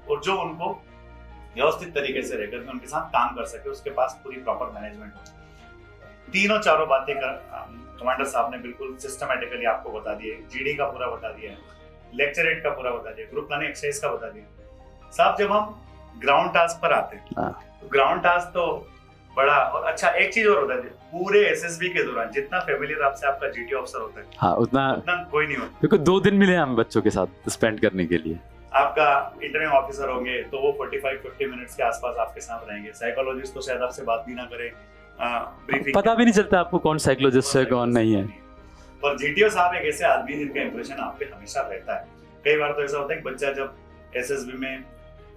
और जो उनको व्यवस्थित तरीके से रहकर उनके साथ काम कर सके, उसके पास पूरी प्रॉपर मैनेजमेंट हो। तीनों चारों बातें कमांडर साहब ने बिल्कुल सिस्टमैटिकली आपको बता दिए। जीडी का पूरा बता दिया, लेक्चरेट का पूरा बता दिया, ग्रुप प्लानिंग एक्सरसाइज का बता दिया। साहब जब हम ग्राउंड टास्क पर आते हैं तो ग्राउंड टास्क तो बड़ा और अच्छा। एक चीज और होता है, पूरे एसएसबी के दौरान जितना फेमिलियर आपसे आपका जीटी ऑफिसर होता है, हाँ, उतना कोई नहीं होता। देखो 2 दिन मिले हम बच्चों के साथ स्पेंड करने के लिए। आपका इंटरव्यू ऑफिसर होंगे तो वो 45-50 मिनट्स के आसपास आपके साथ रहेंगे। साइकोलॉजिस्ट तो शायद आपसे बात भी ना करे, ब्रीफिंग पता भी नहीं चलता आपको कौन साइकोलॉजिस्ट है कौन नहीं है। पर जीटीओ साहब एक ऐसे आदमी जिनका इंप्रेशन आप पे हमेशा रहता है। कई बार तो ऐसा होता है कि बच्चा जब एसएसबी में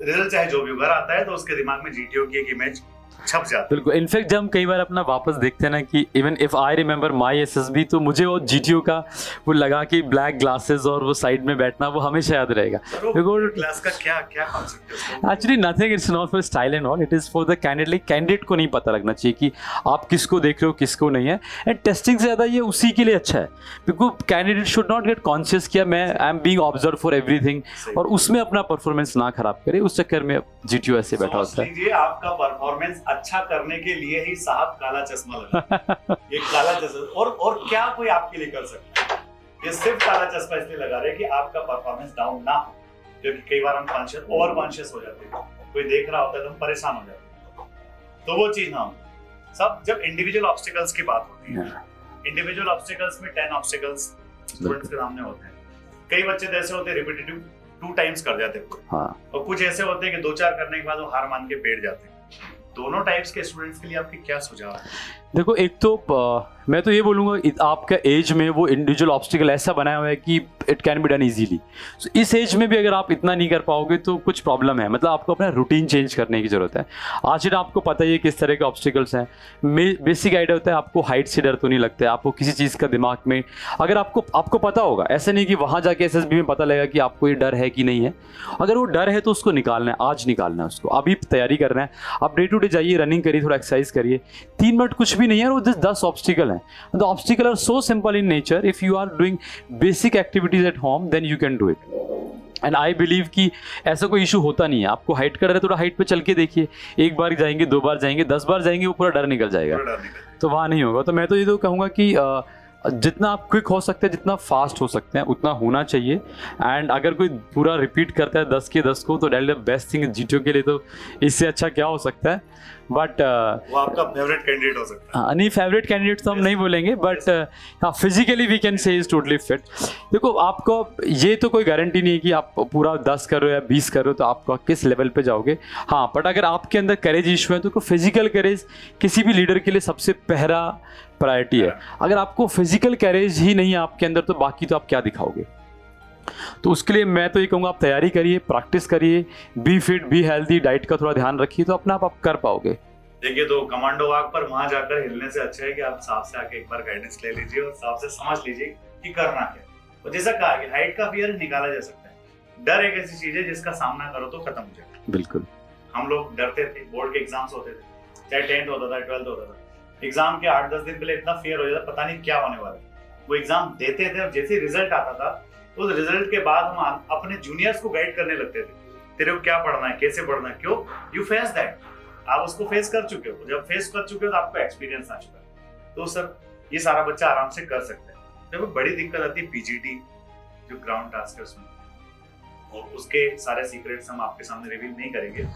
रिजल्ट चाहे जो भी घर आता है तो उसके दिमाग में जीटीओ की एक इमेज छप जाता है। बिल्कुल। इनफैक्ट जब हम कई बार अपना वापस देखते हैं ना कि even if I remember my SSB, तो मुझे वो जीटीओ का वो लगा कि ब्लैक ग्लासेस और वो साइड में बैठना वो हमेशा याद रहेगा। क्लास का क्या कॉन्सेप्ट है? Actually nothing, it's not for style and all, it is for the candidate. Candidate को नहीं पता लगना चाहिए कि आप किसको देख रहे हो किसको नहीं है। एंड टेस्टिंग से ज़्यादा ये उसी के लिए अच्छा है, because candidate should not gate conscious किया मैं I am being observe for everything, और उसमें अपना परफॉर्मेंस ना खराब करे, उस चक्कर में जीटीओ ऐसे बैठा होता है। आपका परफॉर्मेंस अच्छा करने के लिए ही साहब काला चश्मा लगा। ये काला चश्मा और क्या कोई आपके लिए कर सकता है? ये सिर्फ काला चश्मा इसलिए लगा रहे हैं कि आपका परफॉर्मेंस डाउन ना हो, क्योंकि कई बार हम ओवर कॉन्शियस हो जाते हैं, कोई देख रहा होता है तो हम परेशान हो जाते हैं। तो वो चीज ना हो। सब जब इंडिविजुअल ऑब्स्टिकल्स की बात होती है, इंडिविजुअल ऑब्स्टिकल्स में 10 ऑब्स्टिकल्स स्टूडेंट्स के सामने होते हैं। कई बच्चे तो ऐसे होते हैं रिपीटेटिव 2 टाइम्स कर जाते हैं, और कुछ ऐसे होते हैं कि 2-4 करने के बाद वो हार मान के बैठ जाते हैं। दोनों टाइप्स के स्टूडेंट्स के लिए आपके क्या सुझाव है? देखो, एक तो मैं तो ये बोलूँगा आपका एज में वो इंडिविजुअल ऑब्स्टिकल ऐसा बनाया हुआ है कि it can be done easily. So इस एज में भी अगर आप इतना नहीं कर पाओगे तो कुछ प्रॉब्लम है, मतलब आपको अपना रूटीन चेंज करने की ज़रूरत है। आज आपको पता ही है किस तरह के ऑब्स्टिकल्स हैं। बेसिक आइडिया होता है आपको हाइट से डर तो नहीं लगता है, आपको किसी चीज़ का दिमाग में अगर आपको पता होगा, ऐसा नहीं कि वहाँ जाके SSB में पता लगेगा कि आपको ये डर है कि नहीं है। अगर वो डर है तो उसको निकालना है, आज निकालना है उसको, अभी तैयारी करना है। आप डे टू डे जाइए, रनिंग करिए, थोड़ा एक्सरसाइज करिए। 3 मिनट कुछ भी नहीं है, वो 10 ऑब्स्टिकल हैं। The obstacle are so simple in nature, if you are doing basic activities at home then you can do it. And I believe कि ऐसा कोई इशू होता नहीं है। आपको हाइट का डर है, थोड़ा हाइट पे चल के देखिए, 1 बार जाएंगे, 2 बार जाएंगे, 10 बार जाएंगे, वो पूरा डर निकल जाएगा, तो वहाँ नहीं होगा। तो मैं तो ये तो कहूँगा कि जितना आप क्विक हो सकते हैं, जितना फास्ट हो सकते हैं, उतना होना चाहिए। एंड अगर कोई पूरा रिपीट करता है 10 के 10 को, तो that the best thing GTO के लिए तो इससे अच्छा क्या हो सकता है। बट वो आपका फेवरेट कैंडिडेट हो सकता है। हाँ, नहीं, फेवरेट कैंडिडेट तो हम नहीं बोलेंगे, बट हाँ, physically we can say is totally fit. देखो, आपको ये तो कोई गारंटी नहीं है कि आप पूरा 10 कर रहे हो या 20 कर रहे हो तो आप किस लेवल पे जाओगे। हाँ, बट अगर आपके अंदर करेज इशू है तो फिजिकल करेज किसी भी लीडर के लिए सबसे पहला प्रायोरिटी है। अगर आपको फिजिकल करेज ही नहीं है आपके अंदर, तो बाकी तो आप क्या दिखाओगे। तो उसके लिए मैं तो ये कहूँगा, आप तैयारी करिए, प्रैक्टिस करिए, be fit, be healthy, diet का थोड़ा ध्यान रखिए, तो अपना आप कर पाओगे। देखिए, तो कमांडो वाक पर वहां जाकर हिलने से अच्छा है कि आप साहब से आके एक बार गाइडेंस ले लीजिए और साहब से समझ लीजिए कि करना क्या है। तो जैसा कहा कि हाइट का फियर निकाला जा सकता है। डर एक ऐसी चीज है जिसका सामना करो तो खत्म हो जाएगा। बिल्कुल, हम लोग डरते थे, बोर्ड के एग्जाम्स होते थे, चाहे 10th होता था, 12th होता था, एग्जाम के 8-10 दिन पहले इतना फियर हो जाता, पता नहीं क्या होने वाला है। वो एग्जाम देते थे और जैसे रिजल्ट आता था, उस रिजल्ट के बाद हम अपने जूनियर्स को गाइड करने लगते थे, तेरे को क्या पढ़ना है, कैसे पढ़ना है, क्यों, यू फेस दैट। आप उसको फेस कर चुके हो, जब फेस कर चुके हो तो आपको एक्सपीरियंस आ चुका है। तो सर, ये सारा बच्चा आराम से कर सकता है। देखो, बड़ी दिक्कत आती है PGT जो ग्राउंड टास्क है उसमें, और उसके सारे सीक्रेट्स हम आपके सामने रिवील नहीं करेंगे।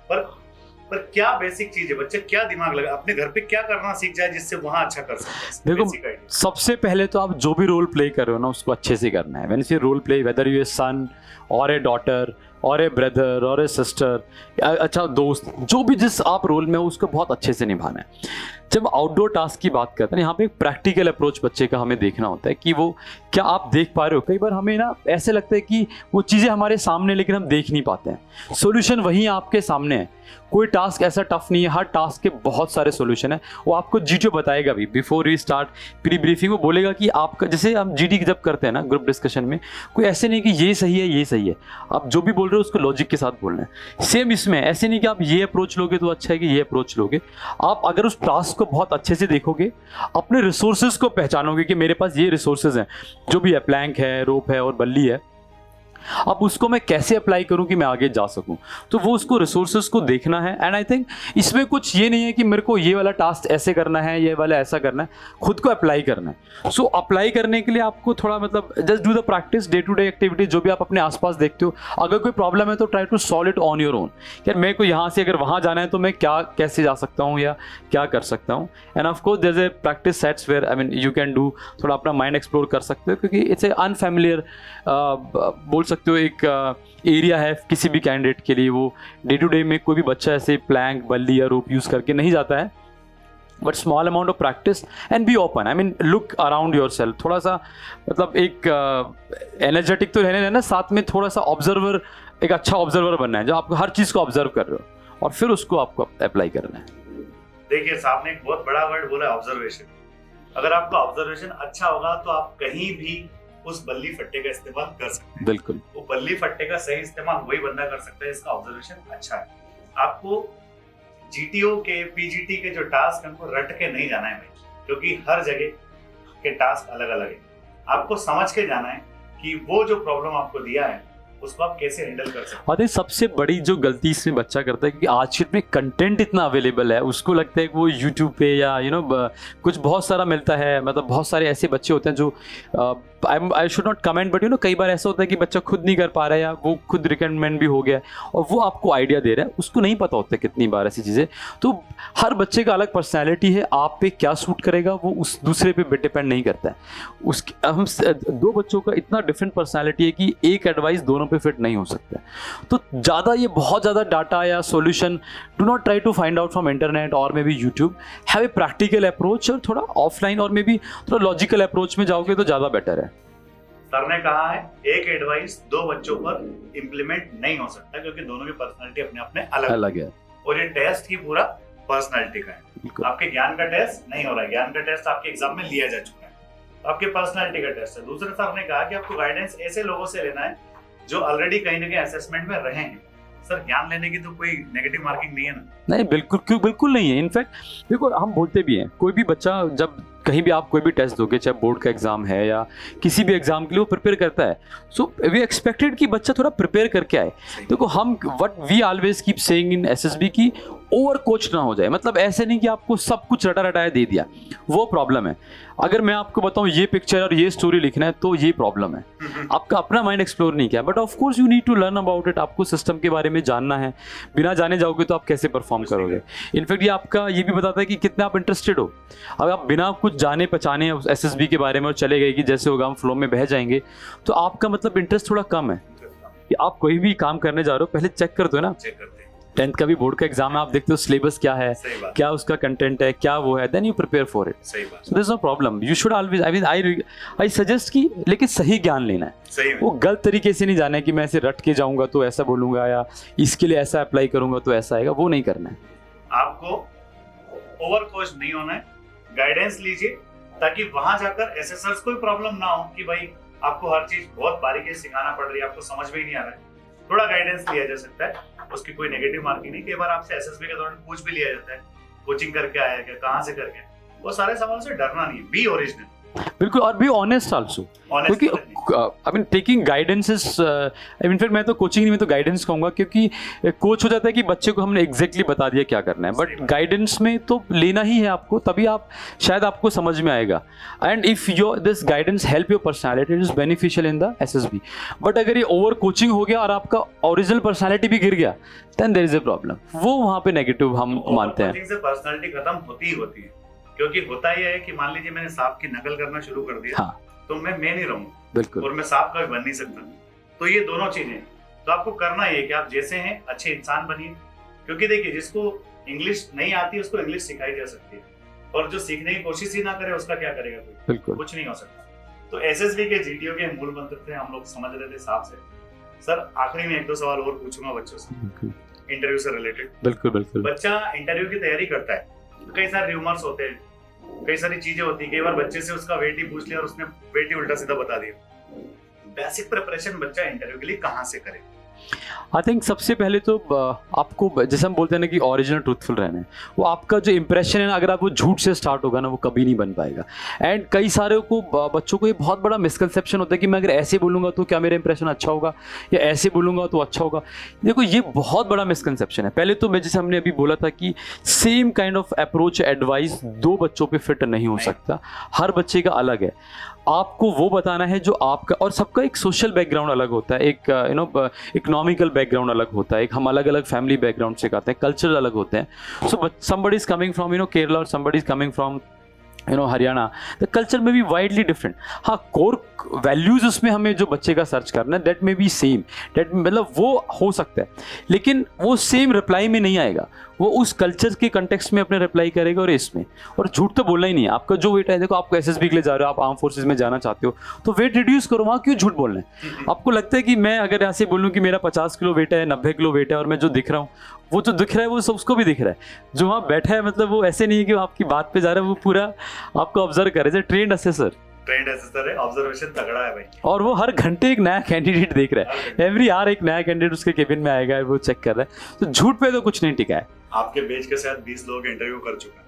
पर क्या बेसिक चीज है, बच्चे क्या दिमाग लगा, अपने घर पे क्या करना सीख जाए जिससे वहां अच्छा कर सकते हैं। देखो, सबसे पहले तो आप जो भी रोल प्ले कर रहे हो ना, उसको अच्छे से करना है। When you role play, whether you a son और ए डॉटर और ए ब्रदर और ए सिस्टर, अच्छा दोस्त, जो भी जिस आप रोल में हो उसको बहुत अच्छे से निभाना है। जब आउटडोर टास्क की बात करते हैं, यहाँ पे एक प्रैक्टिकल अप्रोच बच्चे का हमें देखना होता है कि वो क्या आप देख पा रहे हो। कई बार हमें ना ऐसे लगता है कि वो चीज़ें हमारे सामने, लेकिन हम देख नहीं पाते हैं। सॉल्यूशन वहीं आपके सामने है। कोई टास्क ऐसा टफ नहीं है, हर टास्क के बहुत सारे सॉल्यूशन है। वो आपको GTO बताएगा भी, before we start pre briefing वो बोलेगा कि आपका, जैसे हम GD जब करते हैं ना ग्रुप डिस्कशन में, कोई ऐसे नहीं कि ये सही है ये सही है, आप जो भी बोल रहे हो उसको लॉजिक के साथ बोलना है। सेम इसमें ऐसे नहीं कि आप ये अप्रोच लोगे तो अच्छा है कि ये अप्रोच लोगे। आप अगर उस टास्क को बहुत अच्छे से देखोगे, अपने रिसोर्सेज को पहचानोगे कि मेरे पास ये रिसोर्सेज हैं, जो भी है, प्लैंक है, रोप है और बल्ली है, अब उसको मैं कैसे अप्लाई करूं कि मैं आगे जा सकूं। तो वो उसको रिसोर्सेज को देखना है। एंड आई थिंक इसमें कुछ ये नहीं है कि मेरे को ये वाला टास्क ऐसे करना है, ये वाला ऐसा करना है, खुद को अप्लाई करना है। सो अप्लाई करने के लिए आपको थोड़ा, मतलब just do the practice, day to day activity जो भी आप अपने आसपास देखते हो। अगर कोई प्रॉब्लम है तो try to solve it on your own. यार मेरे को यहाँ से अगर वहाँ जाना है तो मैं क्या, कैसे जा सकता हूँ या क्या कर सकता हूँ। And of course there is a practice sets where I mean you can do, थोड़ा अपना माइंड एक्सप्लोर कर सकते हो, क्योंकि इट्स ए अनफैमिलियर बोल सकते हो एक एरिया है किसी भी कैंडिडेट के लिए। वो डे टू डे में कोई भी बच्चा ऐसे प्लैंक, बल्ली या रोप यूज़ करके नहीं जाता है। But small amount of practice and be open, I mean look around your self. थोड़ा सा मतलब एक एनर्जेटिक तो रहने देना, साथ में थोड़ा सा ऑब्जर्वर, एक अच्छा ऑब्जर्वर बनना है जो आप हर चीज़ को ऑब्जर्व कर रहे हो और फिर उसको आपको अप्लाई करना है। देखिए, साहब ने एक बहुत बड़ा वर्ड बोला है, ऑब्जर्वेशन। अगर आपका ऑब्जर्वेशन अच्छा होगा तो आप कहीं भी उस बल्ली फट्टे का इस्तेमाल कर सकते हैं। बिल्कुल, वो बल्ली फट्टे का सही इस्तेमाल वही बंदा कर सकता है जिसका ऑब्जर्वेशन अच्छा है। आपको GTO के, PGT के जो टास्क है उनको रट के नहीं जाना है भाई, क्योंकि हर जगह के टास्क अलग अलग है। आपको समझ के जाना है कि वो जो प्रॉब्लम आपको दिया है उसको आप कैसे हैंडल कर सकते हैं। और सबसे बड़ी जो गलती इसमें बच्चा करता है कि आज में कंटेंट इतना अवेलेबल है, उसको लगता है कि वो YouTube पे या कुछ बहुत सारा मिलता है। मतलब बहुत सारे ऐसे बच्चे होते हैं जो I should not comment, but कई बार ऐसा होता है कि बच्चा खुद नहीं कर पा रहा है या वो खुद रिकमेंड भी हो गया है और वो आपको आइडिया दे रहा है, उसको नहीं पता होता है कितनी बार ऐसी चीज़ें। तो हर बच्चे का अलग पर्सनैलिटी है, आप पे क्या सूट करेगा वो उस दूसरे पे डिपेंड नहीं करता है। उसके हम दो बच्चों का इतना डिफरेंट पर्सनैलिटी है कि एक एडवाइस दोनों पे फिट नहीं हो सकता है। तो ज़्यादा ये बहुत ज़्यादा डाटा या solution do not try to find out from internet और maybe YouTube. Have a practical approach और थोड़ा ऑफलाइन और मे बी थोड़ा लॉजिकल अप्रोच में जाओगे तो ज़्यादा बेटर है। सर ने कहा है एक एडवाइस दो बच्चों पर इम्प्लीमेंट नहीं हो सकता क्योंकि दोनों की पर्सनालिटी अपने अपने अलग है और ये टेस्ट ही पूरा पर्सनालिटी का है। आपके ज्ञान का टेस्ट नहीं हो रहा है, ज्ञान का टेस्ट आपके एग्जाम में लिया जा चुका है, तो आपके पर्सनालिटी का टेस्ट है। दूसरे सर ने कहा कि आपको गाइडेंस ऐसे लोगों से लेना है जो ऑलरेडी कहीं ना कहीं असेसमेंट में रहे हैं। सर ज्ञान लेने की तो कोई नेगेटिव मार्किंग नहीं है ना? नहीं, बिल्कुल नहीं है। इनफैक्ट देखो, हम बोलते भी हैं कोई भी बच्चा जब कहीं भी आप कोई भी टेस्ट दोगे, चाहे बोर्ड का एग्जाम है या किसी भी एग्जाम के लिए वो प्रिपेयर करता है, सो वी एक्सपेक्टेड कि बच्चा थोड़ा प्रिपेयर करके आए। देखो, हम what we always keep saying in SSB की ओवर कोच ना हो जाए। मतलब ऐसे नहीं कि आपको सब कुछ रटा रटाया दे दिया, वो प्रॉब्लम है। अगर मैं आपको बताऊं ये पिक्चर और ये स्टोरी लिखना है तो ये प्रॉब्लम है, आपका अपना माइंड एक्सप्लोर नहीं किया। But of course you need to learn about it, आपको सिस्टम के बारे में जानना है। बिना जाने जाओगे तो आप कैसे परफॉर्म करोगे? इनफैक्ट ये आपका ये भी बताता है कि कितना आप इंटरेस्टेड हो। अब आप बिना कुछ जाने पहचाने एसएसबी के बारे में और चले गए कि जैसे होगा हम फ्लो में बह जाएंगे, तो आपका मतलब इंटरेस्ट थोड़ा कम है। कि आप कोई भी काम करने जा रहे हो पहले चेक कर दो ना। 10th का भी बोर्ड का एग्जाम है, आप देखते हो सिलेबस क्या है, क्या उसका कंटेंट है, क्या वो है, then you prepare for it. So there is no problem, you should always I suggest कि लेकिन सही ज्ञान लेना है। वो गलत तरीके से नहीं जाना है कि मैं ऐसे रट के जाऊंगा तो ऐसा बोलूंगा या इसके लिए ऐसा अप्लाई करूंगा तो ऐसा आएगा, वो नहीं करना है। आपको ओवर कोच नहीं होना है, गाइडेंस लीजिए ताकि वहां जाकर एसएसर्स कोई प्रॉब्लम ना हो कि भाई आपको हर चीज बहुत बारीकी से सिखाना पड़ रही है, आपको समझ में ही नहीं आ रहा है। थोड़ा गाइडेंस लिया जा सकता है, उसकी कोई नेगेटिव मार्किंग नहीं। कई बार आपसे एसएसबी के दौरान पूछ भी लिया जाता है कोचिंग करके आया क्या, कहाँ से करके, वो सारे सवाल से डरना नहीं है, बी ओरिजिनल। बिल्कुल, और बी ऑनेस्ट आल्सो, क्योंकि I mean taking guidance is in fact मैं तो कोचिंग नहीं, मैं तो गाइडेंस कहूँगा, क्योंकि कोच हो जाता है कि बच्चे को हमने एग्जैक्टली बता दिया क्या करना है, बट गाइडेंस में तो लेना ही है आपको, तभी आप शायद आपको समझ में आएगा। And if your this guidance help your personality, it is beneficial in the SSB. But अगर ये ओवर कोचिंग हो गया और आपका ओरिजिनल पर्सनैलिटी भी गिर गया, then there is a problem. वो वहाँ पे नेगेटिव हम मानते हैं। पर्सनैलिटी खत्म होती ही होती है, क्योंकि होता ही है कि मान लीजिए मैंने सांप की नकल करना शुरू कर दिया, हाँ, तो मैं नहीं रहूंगा, बिल्कुल, और मैं सांप का भी बन नहीं सकता। तो ये दोनों चीजें, तो आपको करना ये कि आप जैसे हैं अच्छे इंसान बनिए। क्योंकि देखिए, जिसको इंग्लिश नहीं आती उसको इंग्लिश सिखाई जा सकती है, और जो सीखने की कोशिश ही ना करे उसका क्या करेगा कोई? बिल्कुल, कुछ नहीं हो सकता। तो एसएसबी के जीटीओ के मूल मंत्र थे, हम लोग समझ रहे थे सांप से। सर आखिरी में एक दो सवाल और पूछूंगा बच्चों से, इंटरव्यू से रिलेटेड। बिल्कुल बिल्कुल। बच्चा इंटरव्यू की तैयारी करता है, कई सारे र्यूमर्स होते हैं, कई सारी चीजें होती है। कई बार बच्चे से उसका वेट ही पूछ लिया और उसने वेट ही उल्टा सीधा बता दिया। बेसिक प्रिपरेशन बच्चा इंटरव्यू के लिए कहाँ से करे? आई थिंक सबसे पहले तो आपको, जैसे हम बोलते हैं ना कि ओरिजिनल ट्रूथफुल रहना है, वो आपका जो इंप्रेशन है ना, अगर आप वो झूठ से स्टार्ट होगा ना, वो कभी नहीं बन पाएगा। एंड कई सारे को बच्चों को ये बहुत बड़ा मिसकंसेप्शन होता है कि मैं अगर ऐसे बोलूँगा तो क्या मेरा इंप्रेशन अच्छा होगा, या ऐसे बोलूँगा तो अच्छा होगा। देखो, ये बहुत बड़ा मिसकंसेप्शन है। पहले तो मैं, जैसे हमने अभी बोला था कि same kind of approach advice दो बच्चों पे फिट नहीं हो सकता, हर बच्चे का अलग है। आपको वो बताना है जो आपका, और सबका एक सोशल बैकग्राउंड अलग होता है, एक इकोनॉमिकल बैकग्राउंड अलग होता है, एक हम अलग अलग फैमिली बैकग्राउंड से आते हैं, कल्चर अलग होते हैं। सो somebody is coming from Kerala और somebody is coming from Haryana, the culture में भी वाइडली डिफरेंट। हाँ, कोर वैल्यूज उसमें हमें जो बच्चे का सर्च करना है, दैट में बी सेम, दैट मतलब वो हो सकता है, लेकिन वो सेम रिप्लाई में नहीं आएगा। वो उस कल्चर के कंटेक्स्ट में अपने रिप्लाई करेगा। और इसमें, और झूठ तो बोलना ही नहीं है। आपका जो वेट है, देखो आपको एसएसबी के लिए जा रहे हो, आप आर्म फोर्सेज में जाना चाहते हो, तो वेट रिड्यूस करो। वहाँ क्यों झूठ बोलना है? आपको लगता है कि मैं अगर ऐसे बोलूँ कि मेरा 50 किलो वेट है, 90 किलो वेट है, और मैं जो दिख रहा हूँ, वो जो दिख रहा है वो सब उसको भी दिख रहा है। जो वहाँ बैठा है, मतलब वो ऐसे नहीं है कि वो आपकी बात पे जा रहा है, वो पूरा आपको ऑब्जर्व करे, जैसे ट्रेंड असेसर है, ऑब्जर्वेशन तगड़ा है भाई। और वो हर घंटे एक नया कैंडिडेट देख रहा है, एवरी आवर एक नया कैंडिडेट उसके केबिन में आएगा, वो चेक कर रहा है। तो झूठ पे तो कुछ नहीं टिका है। आपके बेच के साथ 20 लोग इंटरव्यू कर चुका है,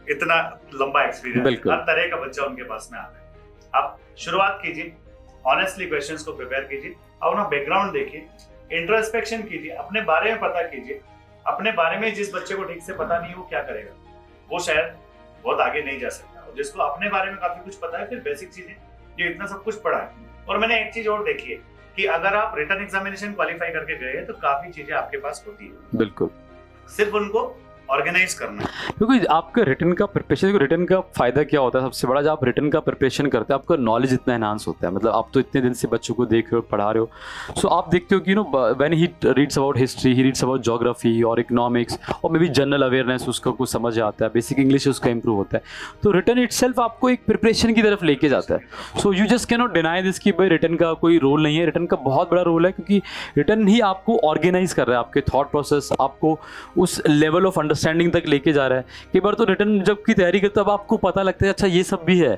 इतना लंबा एक्सपीरियंस, हर तरह का बच्चा उनके पास में आता है। आप शुरुआत कीजिए, ऑनेस्टली क्वेश्चंस को प्रिपेयर कीजिए, अपना बैकग्राउंड देखिए, इंट्रोस्पेक्शन कीजिए, अपने बारे में पता कीजिए। अपने बारे में जिस बच्चे को ठीक से पता नहीं है वो क्या करेगा, वो शायद बहुत आगे नहीं जा सकता। और जिसको अपने बारे में काफी कुछ पता है, फिर बेसिक चीजें जो इतना सब कुछ पढ़ा है। और मैंने एक चीज और देखी है कि अगर आप रिटन एग्जामिनेशन क्वालिफाई करके गए तो काफी चीजें आपके पास होती है, बिल्कुल, सिर्फ उनको ऑर्गेनाइज करना है। क्योंकि आपका रिटर्न का प्रिपरेशन, रिटर्न का फायदा क्या होता है सबसे बड़ा, जब आप रिटर्न का प्रिपरेशन करते हैं आपका नॉलेज इतना एनहांस होता है। मतलब आप तो इतने दिन से बच्चों को देख रहे हो, पढ़ा रहे हो, सो आप देखते हो कि when he reads about history, he reads about geography और इकोनॉमिक्स और मे बी जनरल अवेयरनेस, उसका कुछ समझ आता है, बेसिक इंग्लिश उसका इंप्रूव होता है। तो रिटर्न इटसेल्फ आपको एक प्रिपरेशन की तरफ लेके जाता है। So you just can not deny this कि भाई रिटर्न का कोई रोल नहीं है। रिटर्न का बहुत बड़ा रोल है, क्योंकि रिटर्न ही आपको ऑर्गेनाइज कर रहा है, आपके थॉट प्रोसेस आपको उस लेवल ऑफ अंडरस्टैंडिंग तक लेके जा रहा है। कई बार तो रिटर्न जब की तैयारी करते तब आपको पता लगता है अच्छा ये सब भी है,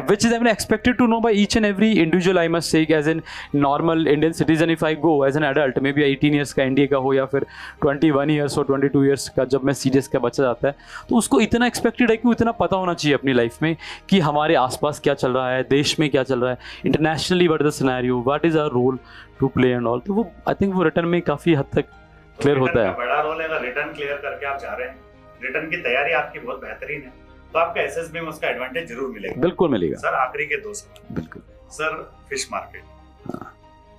which is I mean expected to know by each and every individual, I must say, as in normal Indian citizen if I go as an adult, maybe 18 years का इंडिया का हो या फिर 21 years और 22 years का जब मैं serious का बच्चा जाता है, तो उसको इतना एक्सपेक्टेड है कि उतना पता होना चाहिए अपनी लाइफ में कि हमारे आसपास क्या चल रहा है, देश में क्या चल रहा है, internationally what is the scenario, what is our role to play and all. तो वो आई थिंक वो रिटर्न में काफ़ी हद तक क्लियर होता है। बड़ा रोल है। अगर रिटर्न क्लियर करके आप जा रहे हैं, रिटर्न की तैयारी आपकी बहुत बेहतरीन है, तो आपका एसएसबी में उसका एडवांटेज जरूर मिलेगा। बिल्कुल मिलेगा सर। आखिरी के 2 सवाल। बिल्कुल सर, फिश मार्केट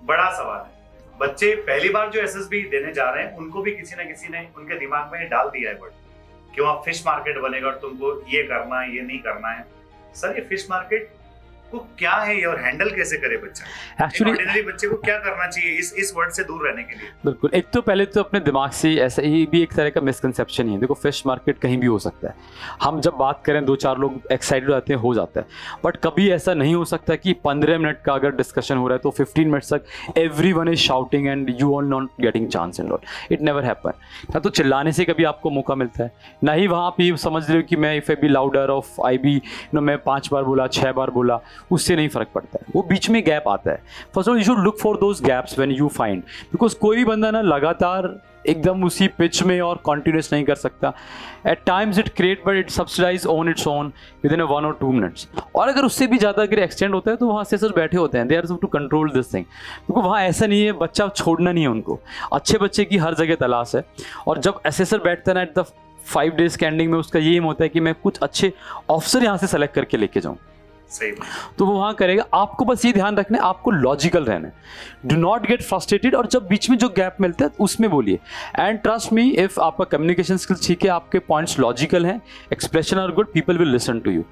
बड़ा सवाल है। बच्चे पहली बार जो एसएसबी देने जा रहे हैं उनको भी किसी न किसी ने उनके दिमाग में डाल दिया है वर्ड कि वहाँ फिश मार्केट बनेगा और तुमको ये करना है, ये नहीं करना है। सर, ये फिश मार्केट को क्या है ये और हैंडल कैसे करे बच्चा? एक्चुअली ऑर्डिनरी बच्चे को क्या करना चाहिए इस वर्ड से दूर रहने के लिए? बिल्कुल, एक तो पहले तो अपने दिमाग से ऐसा ही भी एक तरह का मिसकंसेप्शन ही है। देखो, फिश मार्केट कहीं भी हो सकता है। हम जब बात करें 2-4 लोग एक्साइटेड रहते हैं, हो जाता है, बट कभी ऐसा नहीं हो सकता कि 15 मिनट का अगर डिस्कशन हो रहा है तो 15 मिनट्स तक everyone is shouting and you are not getting chance and all. It never happen. ना तो चिल्लाने से कभी आपको मौका मिलता है, ना ही वहाँ आप ये समझ रहे हो कि मैं if I be louder of I be मैं 5 बार बोला, 6 बार बोला, उससे नहीं फर्क पड़ता है। वो बीच में गैप आता है। First of all you should look for those gaps when you find, because कोई भी बंदा ना लगातार एकदम उसी पिच में और कॉन्टिन्यूस नहीं कर सकता। At times it create but it subsidize on its own within 1 or 2 minutes। और अगर उससे भी ज़्यादा अगर एक्सटेंड होता है तो वहाँ असेसर बैठे होते हैं, they are to control this thing, क्योंकि वहाँ ऐसा नहीं है, बच्चा छोड़ना नहीं है उनको। अच्छे बच्चे की हर जगह तलाश है, और जब असेसर बैठता है ना एट द 5 days के एंडिंग में, उसका ये एम होता है कि मैं कुछ अच्छे ऑफिसर यहाँ से सेलेक्ट करके लेके जाऊँ। सही, तो वो वहाँ करेगा। आपको बस ये ध्यान रखना है, आपको लॉजिकल रहना है, डू नॉट गेट फ्रस्ट्रेटेड, और जब बीच में जो गैप मिलता है उसमें बोलिए। एंड ट्रस्ट मी, इफ आपका कम्युनिकेशन स्किल्स ठीक है, आपके पॉइंट्स लॉजिकल हैं, expression are good, people will listen to you.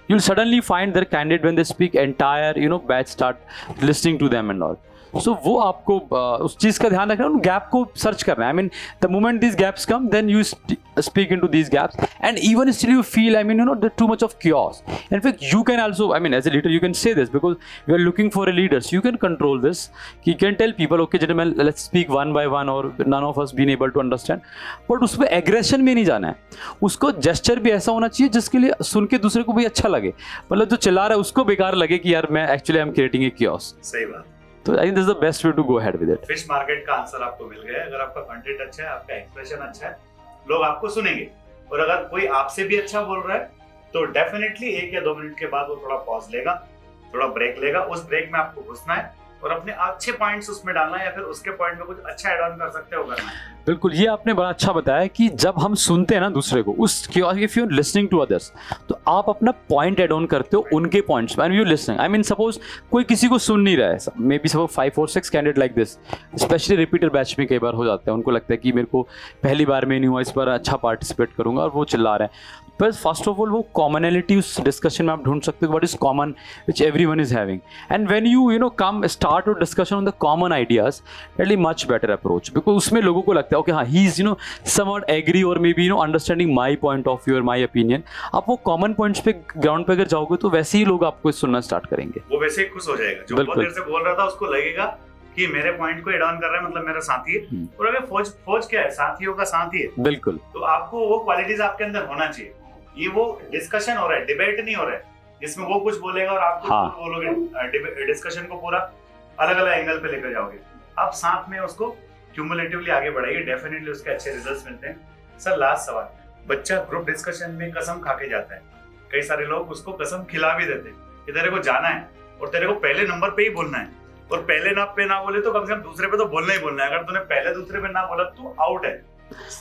You'll suddenly find their candidate when they speak, entire batch start listening to them and all. So वो आपको उस चीज़ का ध्यान रखना है, उन गैप को सर्च करना है। I mean the moment these gaps come, then you speak into these gaps, and even still you feel, I mean, there's too much of chaos. In fact, you can also, I mean, as a leader, you can say this, because we are looking for a leader, so you can control this. You can tell people, okay, gentlemen, let's speak one by one, or none of us been able to understand. But उसमें aggression में नहीं जाना है, उसको gesture भी ऐसा होना चाहिए जिसके लिए सुन के दूसरे को भी अच्छा लगे, मतलब जो चिल्ला रहा है उसको बेकार लगे कि यार मैं actually I'm creating a chaos. सही बात। तो I think this is the best way to go ahead with it. Fish market का आंसर आपको मिल गया। अगर आपका कंटेंट अच्छा है, आपका एक्सप्रेशन अच्छा है, लोग आपको सुनेंगे। और अगर कोई आपसे भी अच्छा बोल रहा है तो डेफिनेटली 1 या 2 मिनट के बाद वो थोड़ा पॉज लेगा, थोड़ा ब्रेक लेगा। उस ब्रेक में आपको घुसना है और अपने अच्छे पॉइंट्स उसमें डालना है, या फिर उसके पॉइंट में कुछ अच्छा ऐड ऑन कर सकते हो करना है। बिल्कुल, ये आपने बड़ा अच्छा बताया कि जब हम सुनते हैं ना दूसरे को, उस if you are listening to others, तो आप अपना पॉइंट ऐड ऑन करते हो उनके पॉइंट्स में। And you listening, I mean suppose कोई किसी को सुन नहीं रहा है, may be suppose 5 or 6 candidate like this, specially repeater batch में कई बार हो जाता है, उनको लगता है कि मेरे को पहली बार में नहीं हुआ, इस बार अच्छा पार्टिसिपेट करूंगा, और वो चिल्ला रहे हैं। बस फर्स्ट ऑफ ऑल वो कॉमनैलिटी उस डिस्कशन में आप ढूंढ सकते हो, what is common which everyone is having, and when you come start और discussion on the common ideas, that is much better approach, because उसमें लोगों को लगता है ओके हाँ he is somewhat agree or maybe understanding my point of view or my opinion। आप वो common points पे ग्राउंड पे अगर जाओगे तो वैसे ही लोग आपको सुनना स्टार्ट करेंगे, वो वैसे ही खुश हो जाएगा। जो बहुत देर से बोल रहा था उसको लगेगा कि मेरे पॉइंट को एड ऑन कर रहा है, मतलब मेरा साथी है। और अगर फौज क्या है, साथियों का साथी है। बिल्कुल, तो आपको वो क्वालिटीज आपके अंदर होना चाहिए। ये वो डिस्कशन हो रहा है, डिबेट नहीं हो रहा है, जिसमें वो कुछ बोलेगा और आप कुछ बोलोगे। डिस्कशन को पूरा अलग अलग एंगल पे लेकर जाओगे, आप साथ में उसको क्यूमुलेटिवली आगे बढ़ाइए, डेफिनेटली उसके अच्छे रिजल्ट्स मिलते हैं। सर, लास्ट सवाल, बच्चा ग्रुप डिस्कशन में कसम खा के जाता है, कई सारे लोग उसको कसम खिला भी देते हैं कि तेरे को जाना है और तेरे को पहले नंबर पे ही बोलना है, और पहले पे ना बोले तो कम से कम दूसरे पे तो बोलना ही बोलना है। अगर तूने पहले दूसरे पे ना बोला तो आउट है।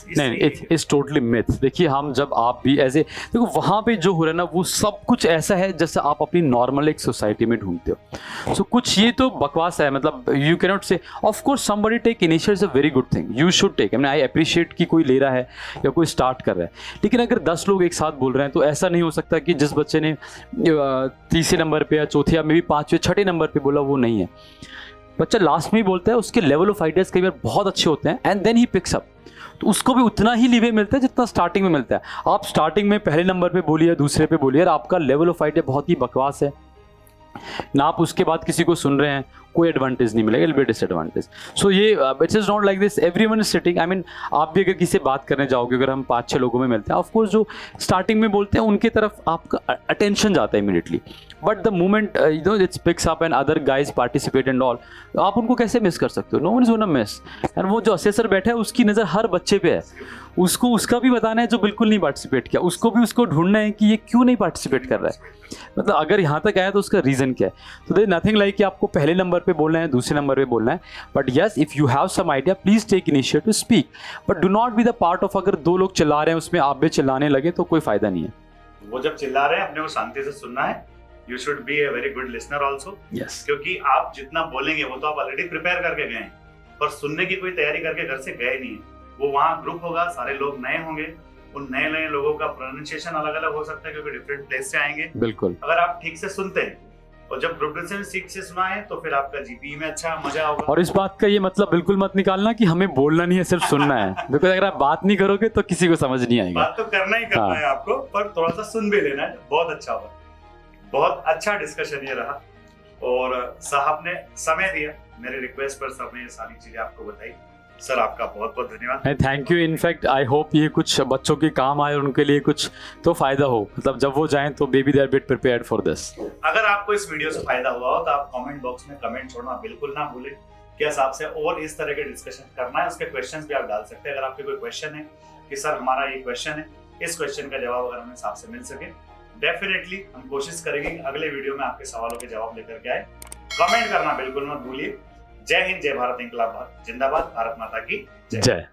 नहीं, इट्स टोटली मिथ। देखिए हम जब आप भी ऐसे देखो वहाँ पे जो हो रहा है ना वो सब कुछ ऐसा है जैसे आप अपनी नॉर्मल एक सोसाइटी में ढूंढते हो। सो कुछ ये तो बकवास है, मतलब you can not say of course somebody take initiative is a very good thing, you should take. I appreciate कि कोई ले रहा है या कोई स्टार्ट कर रहा है, लेकिन अगर 10 लोग एक साथ बोल रहे हैं तो ऐसा नहीं हो सकता कि जिस बच्चे ने तीसरे नंबर पे या चौथे या मे भी 5वें 6ठे नंबर पे बोला वो नहीं है। बच्चा लास्ट में ही बोलता है, उसके लेवल ऑफ आइडियाज कई बार बहुत अच्छे होते हैं and then he picks up, तो उसको भी उतना ही लीवे मिलता है जितना स्टार्टिंग में मिलता है। आप स्टार्टिंग में पहले नंबर पे बोलिए, दूसरे पे बोलिए, आपका लेवल ऑफ आइडिया बहुत ही बकवास है ना, आप उसके बाद किसी को सुन रहे हैं, कोई एडवांटेज नहीं मिलेगा, इट बी डिसएडवांटेज। सो ये it's is not like this everyone is sitting. I mean आप भी अगर किसी से बात करने जाओगे, अगर हम 5-6 लोगों में मिलते हैं, ऑफ कोर्स जो स्टार्टिंग में बोलते हैं उनके तरफ आपका अटेंशन जाता है immediately, but the moment you know it's picks up and other guys participate and all, आप उनको कैसे मिस कर सकते हो? No one is gonna miss. And वो जो असेसर बैठा है उसकी नज़र हर बच्चे पे है, उसको उसका भी बताना है जो बिल्कुल नहीं पार्टिसिपेट किया, उसको भी उसको ढूंढना है कि ये क्यों नहीं पार्टिसिपेट कर रहा है, मतलब अगर यहाँ तक आया तो उसका रीज़न क्या है। तो देयर नथिंग लाइक कि आपको पहले नंबर पे बोलना है, दूसरे नंबर पे बोलना है, but yes if you have some idea please take initiative to speak, but do not be the part of, अगर 2 लोग चिल्ला रहे हैं उसमें आप भी चिल्लाने लगे तो कोई फ़ायदा नहीं है। वो जब चिल्ला रहे हैं अपने को शांति से सुनना है। You should be a very good listener also, क्योंकि आप जितना बोलेंगे वो तो आप ऑलरेडी प्रिपेयर करके गए हैं, पर सुनने की कोई तैयारी करके घर से गए नहीं है। वो वहाँ ग्रुप होगा, सारे लोग नए होंगे, उन नए नए लोगों का प्रोनाउंसिएशन अलग अलग हो सकता है क्योंकि डिफरेंट प्लेस से आएंगे। बिल्कुल, अगर आप ठीक से सुनते हैं और जब ग्रुप डिस्कशन ठीक से सुना है तो फिर आपका जीपी में अच्छा मजा होगा। और इस बात का ये मतलब बिल्कुल मत निकालना कि हमें बोलना नहीं है, सिर्फ सुनना है, बिकॉज अगर आप बात नहीं करोगे तो किसी को समझ नहीं आएगा। बात तो करना ही करना है आपको, पर थोड़ा सा सुन भी लेना है, बहुत अच्छा होगा। बहुत अच्छा डिस्कशन ये रहा और साहब ने समय दिया, मेरे रिक्वेस्ट पर सबने ये सारी चीजें आपको बताई। सर आपका बहुत बहुत धन्यवाद। Thank you. In fact I hope ये कुछ बच्चों के काम आए और उनके लिए कुछ तो फायदा हो, मतलब जब वो जाएं तो baby they are bit prepared for this. अगर आपको इस वीडियो से फायदा हुआ हो तो आप कमेंट बॉक्स में कमेंट छोड़ना बिल्कुल ना भूलें। क्या साहब से और इस तरह के डिस्कशन करना है, उसके क्वेश्चंस भी आप डाल सकते हैं। अगर आपके कोई क्वेश्चन है कि सर हमारा ये क्वेश्चन है, इस क्वेश्चन का जवाब अगर हमें साहब से मिल सके, डेफिनेटली हम कोशिश करेंगे कि अगले वीडियो में आपके सवालों के जवाब लेकर के आए। कमेंट करना बिल्कुल मत भूलिए। जय हिंद, जय भारत, इंकलाब जिंदाबाद, भारत माता की जय।